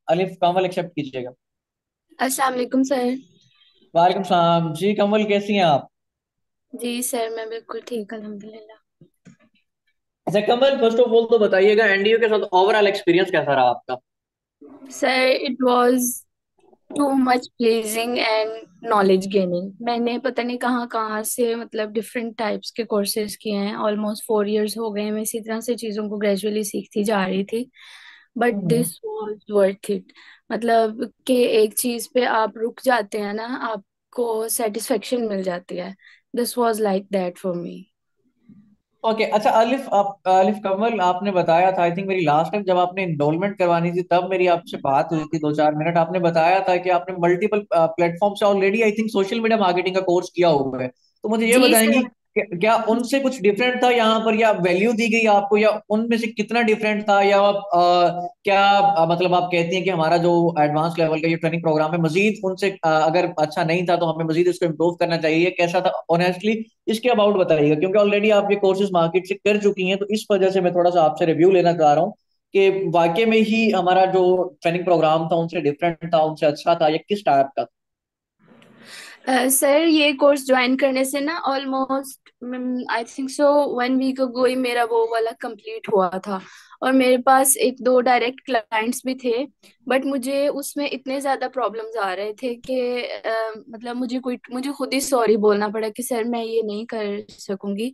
अलिफ कमल एक्सेप्ट कीजिएगा। अस्सलाम वालेकुम सर। वालेकुम सलाम जी। कमल कैसी हैं आप? जी सर, मैं बिल्कुल ठीक अल्हम्दुलिल्लाह। अच्छा कमल, फर्स्ट ऑफ ऑल तो बताइएगा एनडीयू के साथ ओवरऑल एक्सपीरियंस कैसा रहा आपका? Sir it was too much pledging and knowledge gaining. मैंने पता नहीं कहाँ कहाँ से मतलब डिफरेंट टाइप्स के कोर्सेज किए हैं। ऑलमोस्ट 4 इयर्स हो गए हैं, मैं इसी तरह से चीज़ों को ग्रेजुअली सीखती जा रही थी। But hmm. This was worth it. मतलब कि एक चीज़ पे आप रुक जाते हैं ना, आपको सेटिस्फेक्शन मिल जाती है। This was like that for me. Okay, अच्छा अलिफ कमल, आपने बताया था, आई थिंक मेरी लास्ट टाइम जब आपने इनरोलमेंट करवानी थी तब मेरी आपसे बात हुई थी 2-4 मिनट। आपने बताया था कि आपने मल्टीपल प्लेटफॉर्म से already I think social media marketing का कोर्स किया हुआ है। तो मुझे ये जी बताएंगी सर। क्या उनसे कुछ डिफरेंट था यहाँ पर, या वैल्यू दी गई आपको, या उनमें से कितना डिफरेंट था, या क्या मतलब आप कहती हैं कि हमारा जो एडवांस लेवल का ये ट्रेनिंग प्रोग्राम है मजीद उनसे अगर अच्छा नहीं था तो हमें मजीद इसको इम्प्रूव करना चाहिए, कैसा था ऑनेस्टली? इसके अबाउट बताइएगा, क्योंकि ऑलरेडी आप ये कोर्सेज मार्केट से कर चुकी हैं, तो इस वजह से मैं थोड़ा सा आपसे रिव्यू लेना चाह रहा हूँ कि वाकई में ही हमारा जो ट्रेनिंग प्रोग्राम था उनसे डिफरेंट था, उनसे अच्छा था, या किस टाइप का था? सर ये कोर्स ज्वाइन करने से ना almost I think so 1 week ago ही मेरा वो वाला कंप्लीट हुआ था। और मेरे पास एक दो डायरेक्ट क्लाइंट्स भी थे। बट मुझे उसमें इतने ज्यादा प्रॉब्लम्स आ रहे थे कि मतलब मुझे खुद ही सॉरी बोलना पड़ा कि सर मैं ये नहीं कर सकूंगी,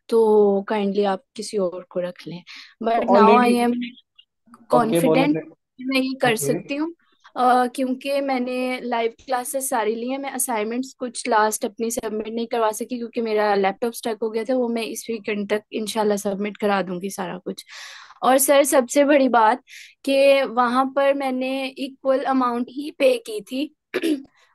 तो काइंडली आप किसी और को रख लें। तो but now already. I am okay, बोले। कॉन्फिडेंट मैं ये कर ओके। सकती हूँ। क्योंकि मैंने लाइव क्लासेस सारी ली हैं। मैं असाइनमेंट्स कुछ लास्ट अपनी सबमिट नहीं करवा सकी क्योंकि मेरा लैपटॉप स्टक हो गया था। वो मैं इस वीकेंड तक इंशाल्लाह सबमिट करा दूंगी सारा कुछ। और सर सबसे बड़ी बात कि वहां पर मैंने इक्वल अमाउंट ही पे की थी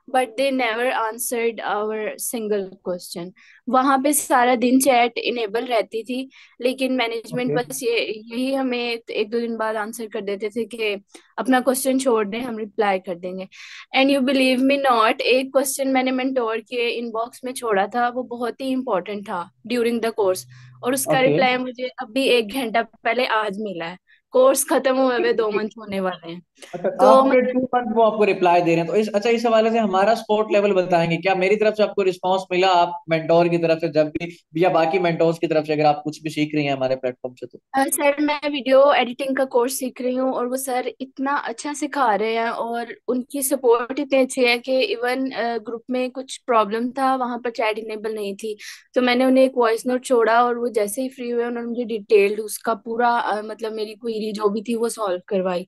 but they never answered our single question. वहां पे सारा दिन चैट इनेबल रहती थी, लेकिन मैनेजमेंट ओके। बस ये यही हमें एक दो दिन बाद आंसर कर देते थे कि अपना क्वेश्चन छोड़ दें, हम रिप्लाई कर देंगे। And you believe me not, एक क्वेश्चन मैंने मेंटोर के इनबॉक्स में छोड़ा था, वो बहुत ही इंपॉर्टेंट था ड्यूरिंग द कोर्स। और उसका ओके। रिप्लाई मुझे अभी 1 घंटा पहले आज मिला है। कोर्स खत्म हुए हुए 2 मंथ होने वाले हैं। अच्छा, तो आफ्टर 2 मंथ वो आपको रिप्लाई दे रहे हैं, तो अच्छा इस हवाले से हमारा स्पोर्ट लेवल बताएंगे क्या? मेरी तरफ से आपको रिस्पांस मिला, आप मेंटोर की तरफ से जब भी, या बाकी मेंटोर्स की तरफ से अगर आप कुछ भी सीख रही हैं हमारे प्लेटफॉर्म से तो? सर मैं वीडियो एडिटिंग का कोर्स सीख रही हूँ और वो सर इतना अच्छा सिखा रहे हैं और उनकी सपोर्ट इतनी अच्छी है कि इवन ग्रुप में कुछ प्रॉब्लम था, वहां पर चैट इनेबल नहीं थी। तो मैंने उन्हें एक वॉइस नोट छोड़ा और वो जैसे ही फ्री हुए उन्होंने मुझे डिटेल्ड उसका पूरा मतलब मेरी क्वेरी जो भी थी वो सॉल्व करवाई।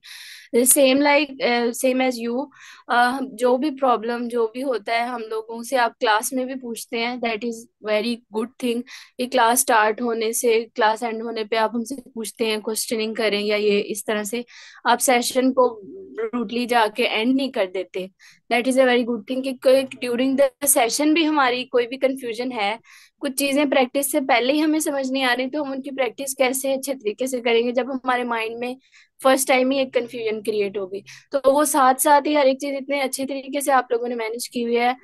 Same as you. जो भी प्रॉब्लम जो भी होता है हम लोगों से आप क्लास में भी पूछते हैं, that is very good thing. ये क्लास स्टार्ट होने से क्लास एंड होने पे आप हमसे पूछते हैं, क्वेश्चनिंग करें या ये इस तरह से आप सेशन को रूटली जाके एंड नहीं कर देते। That is a very good thing कि ड्यूरिंग द सेशन भी हमारी कोई भी कंफ्यूजन है, कुछ चीजें प्रैक्टिस से पहले ही हमें समझ नहीं आ रही, तो हम उनकी प्रैक्टिस कैसे अच्छे तरीके से करेंगे जब हमारे माइंड में फर्स्ट टाइम ही एक कंफ्यूजन क्रिएट होगी। तो वो साथ साथ ही हर एक चीज इतने अच्छे तरीके से आप लोगों ने मैनेज की हुई है।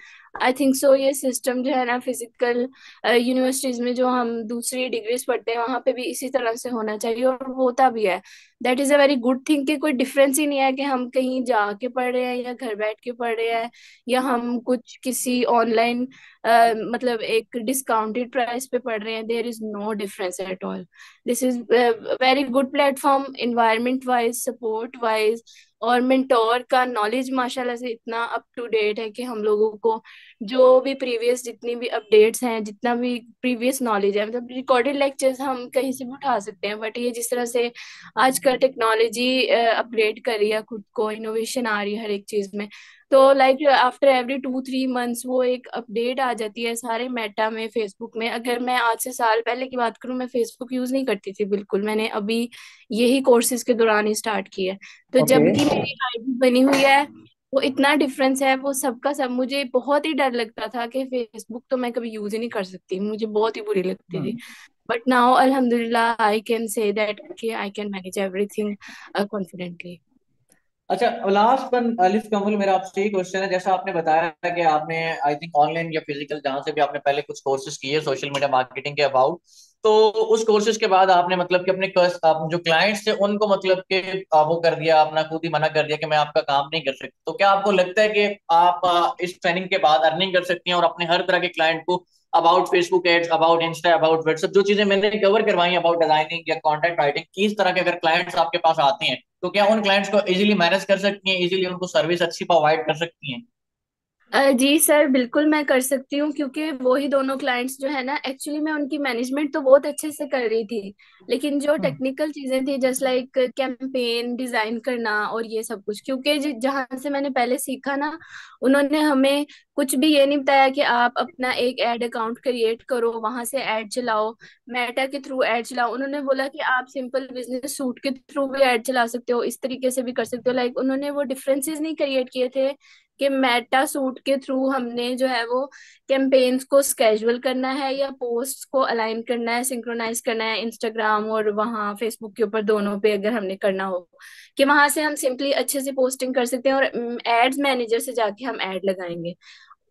आई थिंक सो ये सिस्टम जो है ना फिजिकल यूनिवर्सिटीज में जो हम दूसरी डिग्रीज पढ़ते हैं वहां पे भी इसी तरह से होना चाहिए और होता भी है। That is a very good thing कि कोई डिफरेंस ही नहीं है कि हम कहीं जाके पढ़ रहे हैं या घर बैठ के पढ़ रहे हैं या हम कुछ किसी ऑनलाइन मतलब एक डिस्काउंटेड प्राइस पे पढ़ रहे हैं। There is no difference at all. This is very good platform environment wise, support wise. और मेंटोर का नॉलेज माशाल्लाह से इतना अप टू डेट है कि हम लोगों को जो भी प्रीवियस जितनी भी अपडेट्स हैं, जितना भी प्रीवियस नॉलेज है, मतलब रिकॉर्डेड लेक्चर्स हम कहीं से भी उठा सकते हैं। बट ये जिस तरह से आजकल टेक्नोलॉजी अपग्रेड कर रही है, खुद को इनोवेशन आ रही है हर एक चीज में, तो लाइक आफ्टर एवरी 2-3 मंथ्स वो एक अपडेट आ जाती है सारे मेटा में, फेसबुक में। अगर मैं आज से साल पहले की बात करूं, मैं फेसबुक यूज नहीं करती थी बिल्कुल, मैंने अभी यही कोर्सेज के दौरान ही स्टार्ट किया है। तो ओके। जब की मेरी आईडी बनी हुई है, वो इतना डिफरेंस है वो सबका सब। मुझे बहुत ही डर लगता था कि फेसबुक तो मैं कभी यूज ही नहीं कर सकती, मुझे बहुत ही बुरी लगती थी। हम्म। बट नाउ अल्हम्दुलिल्लाह आई कैन से दैट कि I can manage everything confidently. अच्छा, लास्ट वन अलिफ कमल, मेरा आपसे ये क्वेश्चन है, जैसा आपने बताया कि आपने आई थिंक ऑनलाइन या फिजिकल जहां से भी आपने पहले कुछ कोर्सेज किए सोशल मीडिया मार्केटिंग के अबाउट, तो उस कोर्सेज के बाद आपने मतलब कि अपने जो क्लाइंट्स थे उनको मतलब कि वो कर दिया, अपना खुद ही मना कर दिया कि मैं आपका काम नहीं कर सकती। तो क्या आपको लगता है कि आप इस ट्रेनिंग के बाद अर्निंग कर सकती हैं और अपने हर तरह के क्लाइंट को about Facebook ads, about Insta, about WhatsApp, जो चीजें मैंने कवर करवाई अबाउट डिजाइनिंग या कंटेंट राइटिंग, इस तरह के अगर क्लाइंट्स आपके पास आते हैं तो क्या उन क्लाइंट्स को इजीली मैनेज कर सकती हैं, इजीली उनको सर्विस अच्छी प्रोवाइड कर सकती हैं? जी सर, बिल्कुल मैं कर सकती हूँ, क्योंकि वो ही दोनों क्लाइंट्स जो है ना, एक्चुअली मैं उनकी मैनेजमेंट तो बहुत अच्छे से कर रही थी, लेकिन जो हम्म। टेक्निकल चीजें थी जस्ट लाइक कैंपेन डिजाइन करना और ये सब कुछ, क्योंकि जहाँ से मैंने पहले सीखा ना, उन्होंने हमें कुछ भी ये नहीं बताया कि आप अपना एक एड अकाउंट क्रिएट करो, वहां से एड चलाओ, मेटा के थ्रू एड चलाओ। उन्होंने बोला कि आप सिंपल बिजनेस सूट के थ्रू भी एड चला सकते हो, इस तरीके से भी कर सकते हो। लाइक उन्होंने वो डिफरेंसेस नहीं क्रिएट किए थे कि मेटा सूट के थ्रू हमने जो है वो कैंपेन्स को स्केड्यूल करना है या पोस्ट को अलाइन करना है, सिंक्रोनाइज करना है इंस्टाग्राम और वहाँ फेसबुक के ऊपर, दोनों पे अगर हमने करना हो, कि वहां से हम सिंपली अच्छे से पोस्टिंग कर सकते हैं और एड्स मैनेजर से जाके हम ऐड लगाएंगे।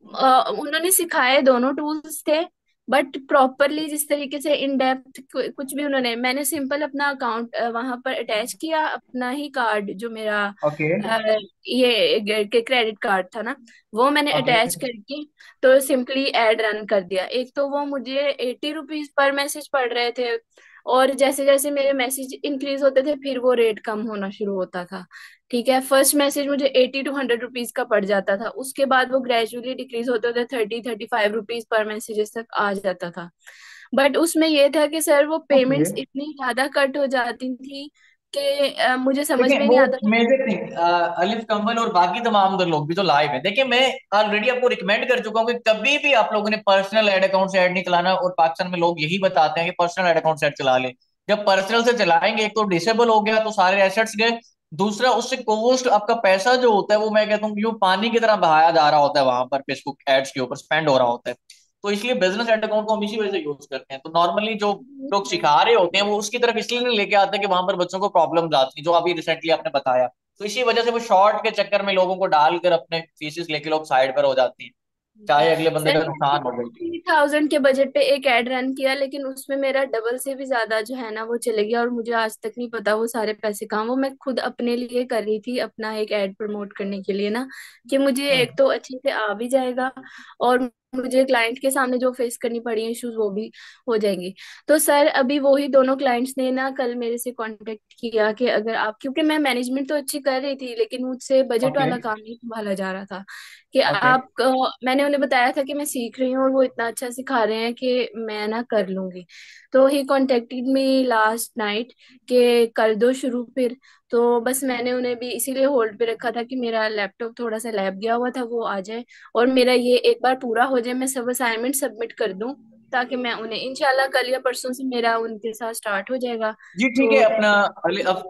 उन्होंने सिखाए दोनों टूल्स थे, बट प्रॉपरली जिस तरीके से इन डेप्थ कुछ भी उन्होंने, मैंने सिंपल अपना अकाउंट वहां पर अटैच किया, अपना ही कार्ड जो मेरा ओके। ये क्रेडिट कार्ड था ना, वो मैंने ओके। अटैच करके तो सिंपली एड रन कर दिया। एक तो वो मुझे 80 रुपीज पर मैसेज पड़ रहे थे, और जैसे जैसे मेरे मैसेज इंक्रीज होते थे फिर वो रेट कम होना शुरू होता था। ठीक है, फर्स्ट मैसेज मुझे 80 to 100 रुपीज का पड़ जाता था, उसके बाद वो ग्रेजुअली डिक्रीज होते होते 30-35 रुपीज पर मैसेजेस तक आ जाता था। बट उसमें ये था कि सर वो ओके। पेमेंट्स इतनी ज्यादा कट हो जाती थी कि मुझे समझ देखिए में वो नहीं आता था। मेजर थिंग, अलिफ कंवल और बाकी तमाम उधर लोग भी जो लाइव है, देखिए मैं ऑलरेडी आपको रिकमेंड कर चुका हूँ कि कभी भी आप लोगों ने पर्सनल एड अकाउंट से ऐड नहीं चलाना, और पाकिस्तान में लोग यही बताते हैं कि पर्सनल एड अकाउंट से ऐड चला ले। जब पर्सनल से चलाएंगे, एक तो डिसेबल हो गया तो सारे एसेट्स गए, दूसरा उससे कॉस्ट आपका पैसा जो होता है वो मैं कहता हूँ कि वो पानी की तरह बहाया जा रहा होता है वहां पर फेसबुक एड्स के ऊपर स्पेंड हो रहा होता है। तो इसलिए बिजनेस एड अकाउंट को हम इसी वजह से यूज करते हैं। तो नॉर्मली जो लोग सिखा रहे होते हैं वो उसकी तरफ इसलिए नहीं लेके आते कि वहां पर बच्चों को प्रॉब्लम आती है, जो अभी रिसेंटली आपने बताया। तो इसी वजह से वो शॉर्ट के चक्कर में लोगों को डालकर अपने फीसेस लेके लोग साइड पर हो जाते हैं, चाहे अगले बंदे सर का मैंने नुकसान हो गई। 3000 के बजट पे एक एड रन किया, लेकिन उसमें मेरा डबल से भी ज्यादा जो है ना वो चले गया, और मुझे आज तक नहीं पता वो सारे पैसे कहाँ। वो मैं खुद अपने लिए कर रही थी, अपना एक एड प्रमोट करने के लिए ना, कि मुझे हम्म। एक तो अच्छे से आ भी जाएगा, और मुझे क्लाइंट के सामने जो फेस करनी पड़ी है इश्यूज वो भी हो जाएंगी। तो सर अभी वो ही दोनों क्लाइंट्स ने ना कल मेरे से कांटेक्ट किया कि अगर आप, क्योंकि मैं मैनेजमेंट तो अच्छी कर रही थी लेकिन मुझसे बजट ओके। वाला काम नहीं संभाला जा रहा था, कि ओके। आप मैंने उन्हें बताया था कि मैं सीख रही हूँ और वो इतना अच्छा सिखा रहे हैं कि मैं ना कर लूंगी। तो ही कॉन्टेक्टेड मी लास्ट नाइट कि कर दो शुरू फिर। तो बस मैंने उन्हें भी इसीलिए होल्ड पे रखा था कि मेरा लैपटॉप थोड़ा सा लैब गया हुआ था, वो आ जाए और मेरा ये एक बार पूरा हो जाए, मैं सब असाइनमेंट सबमिट कर दूं, ताकि मैं उन्हें इंशाल्लाह कल या परसों से मेरा उनके साथ स्टार्ट हो जाएगा। जी ठीक है तो अपना।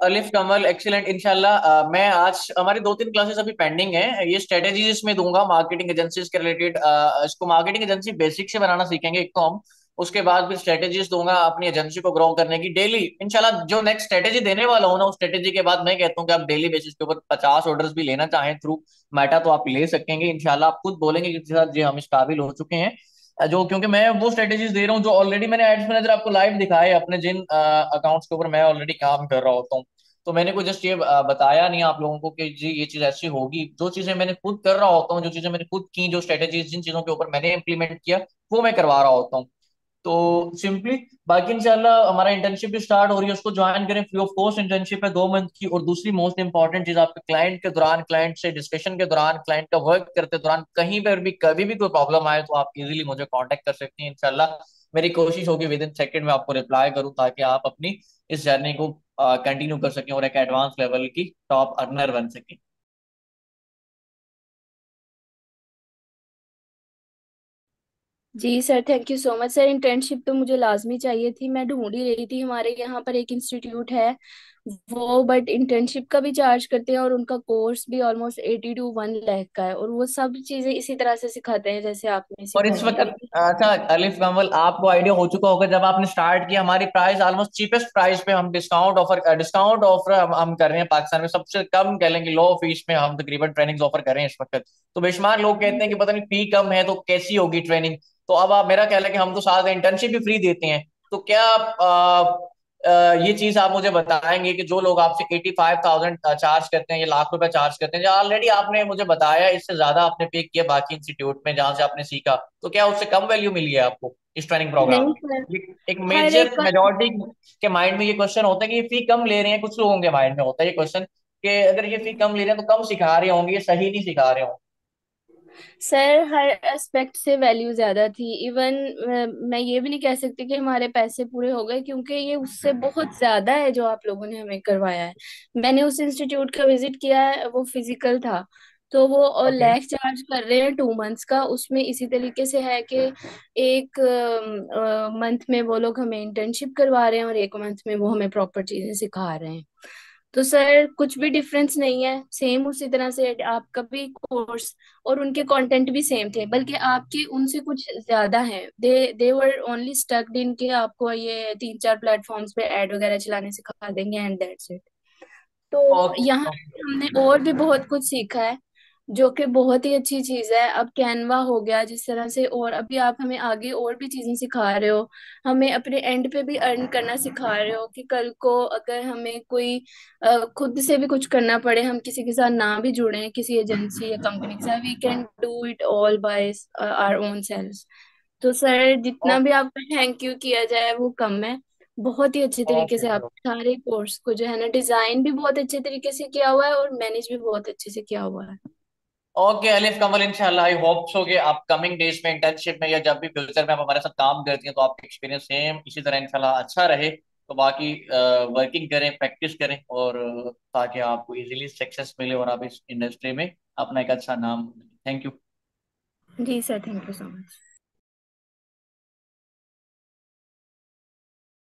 अलिफ कमल एक्सीलेंट इंशाल्लाह। मैं आज हमारी दो तीन क्लासेस अभी पेंडिंग है, ये स्ट्रेटेजीज इसमें दूंगा मार्केटिंग एजेंसीज के रिलेटेड। इसको मार्केटिंग एजेंसी बेसिक से बनाना सीखेंगे एक तो हम, उसके बाद फिर स्ट्रेटेजीज दूंगा अपनी एजेंसी को ग्रो करने की डेली इंशाल्लाह। जो नेक्स्ट स्ट्रेटेजी देने वाला हूँ ना, उस स्ट्रेटेजी के बाद मैं कहता हूँ कि आप डेली बेसिस के ऊपर 50 ऑर्डर्स भी लेना चाहें थ्रू मेटा तो आप ले सकेंगे इंशाल्लाह। आप खुद बोलेंगे कि साथ जी हम इस काबिल हो चुके हैं। जो क्योंकि मैं वो स्ट्रेटेजीज दे रहा हूँ जो ऑलरेडी मैंने एड्स मैनेजर आपको लाइव दिखाए अपने जिन अकाउंट्स के ऊपर मैं ऑलरेडी काम कर रहा होता हूँ। तो मैंने कोई जस्ट ये बताया नहीं आप लोगों को कि जी ये चीज ऐसी होगी। जो चीजें मैंने खुद कर रहा होता हूँ, जो चीजें मैंने खुद की, जो स्ट्रेटेजीज जिन चीजों के ऊपर मैंने इंप्लीमेंट किया, वो मैं करवा रहा होता हूँ। तो सिंपली बाकी इंशाल्लाह हमारा इंटर्नशिप भी स्टार्ट हो रही है, उसको ज्वाइन करें। फ्री ऑफ कॉस्ट इंटर्नशिप है 2 मंथ की। और दूसरी मोस्ट इंपॉर्टेंट चीज, आपके क्लाइंट के दौरान, क्लाइंट से डिस्कशन के दौरान, क्लाइंट का वर्क करते दौरान कहीं पर भी कभी भी कोई प्रॉब्लम आए तो आप इजीली मुझे कांटेक्ट कर सकती हैं इंशाल्लाह। मेरी कोशिश होगी विद इन सेकंड में आपको रिप्लाई करूं, ताकि आप अपनी इस जर्नी को कंटिन्यू कर सकें और एक एडवांस लेवल की टॉप अर्नर बन सकें। जी sir, thank you so much sir. Internship तो मुझे लाजमी चाहिए थी, मैं ढूंढ ही रही थी। हमारे यहाँ पर एक इंस्टीट्यूट है वो, बट इंटर्नशिप का भी चार्ज करते हैं और उनका कोर्स भी ऑलमोस्ट 80 to 1 लाख का है, और वो सब चीजें इसी तरह से सिखाते हैं जैसे आपने और इस सिखाई वक्त अभी। अच्छा अलिफ कमल, आपको आइडिया हो चुका होगा जब आपने स्टार्ट किया हमारी प्राइस ऑलमोस्ट चीपेस्ट प्राइस पे हम डिस्काउंट ऑफर हम कर रहे हैं पाकिस्तान में सबसे कम कह लेंगे लो फीस में हम तकरीबन ट्रेनिंग्स ऑफर कर रहे हैं इस वक्त। तो बेशुमार लोग कहते हैं कि पता नहीं फी कम है तो कैसी होगी ट्रेनिंग। तो अब आप मेरा ख्याल है कि हम तो साथ इंटर्नशिप भी फ्री देते हैं। तो क्या ये चीज आप मुझे बताएंगे कि जो लोग आपसे 85,000 चार्ज करते हैं या लाख रुपए चार्ज करते हैं, जो ऑलरेडी आपने मुझे बताया इससे ज्यादा आपने पे किया बाकी इंस्टीट्यूट में जहां से आपने सीखा, तो क्या उससे कम वैल्यू मिली है आपको इस ट्रेनिंग प्रोग्राम नहीं में? सर, एक हर मेजर एक का। मेजोरिटी के माइंड में ये क्वेश्चन होता है कि ये फी कम ले रहे हैं, कुछ लोगों के माइंड में होता है ये क्वेश्चन कि अगर ये फी कम ले रहे हैं तो कम सिखा रहे होंगे, ये सही नहीं सिखा रहे होंगे। सर हर एस्पेक्ट से वैल्यू ज्यादा थी। इवन मैं ये भी नहीं कह सकती कि हमारे पैसे पूरे हो गए, क्योंकि ये उससे बहुत ज्यादा है जो आप लोगों ने हमें करवाया है। मैंने उस इंस्टीट्यूट का विजिट किया है, वो फिजिकल था। तो वो ओके। लैख चार्ज कर रहे हैं 2 मंथ्स का। उसमें इसी तरीके से है कि एक मंथ में वो लोग हमें इंटर्नशिप करवा रहे हैं और एक मंथ में वो हमें प्रॉपर चीजें सिखा रहे हैं। तो सर कुछ भी डिफरेंस नहीं है, सेम उसी तरह से आपका भी कोर्स और उनके कंटेंट भी सेम थे, बल्कि आपके उनसे कुछ ज्यादा है। दे वर ओनली स्टक्ड इन के आपको ये 3-4 प्लेटफॉर्म्स पे ऐड वगैरह चलाने सिखा देंगे एंड दैट्स इट। तो ओके। यहाँ पे हमने और भी बहुत कुछ सीखा है, जो कि बहुत ही अच्छी चीज है। अब कैनवा हो गया जिस तरह से, और अभी आप हमें आगे और भी चीजें सिखा रहे हो, हमें अपने एंड पे भी अर्न करना सिखा रहे हो कि कल को अगर हमें कोई खुद से भी कुछ करना पड़े, हम किसी के साथ ना भी जुड़े, किसी एजेंसी या कंपनी के साथ, we can do it all by our own self. तो सर जितना भी आपका थैंक यू किया जाए वो कम है। बहुत ही अच्छे तरीके ओके। से आप सारे कोर्स को जो है ना, डिजाइन भी बहुत अच्छे तरीके से किया हुआ है और मैनेज भी बहुत अच्छे से किया हुआ है। ओके अलिफ कमल, इंशाल्लाह आई होप सो कि आप कमिंग डेज में इंटर्नशिप में या जब भी फ्यूचर में आप हमारे साथ काम करती हैं तो आपका एक्सपीरियंस सेम इसी तरह इंशाल्लाह अच्छा रहे। तो बाकी वर्किंग करें, प्रैक्टिस करें, और ताकि आपको इजीली सक्सेस मिले और आप इस इंडस्ट्री में अपना एक अच्छा नाम। Thank you. जी sir, thank you so much.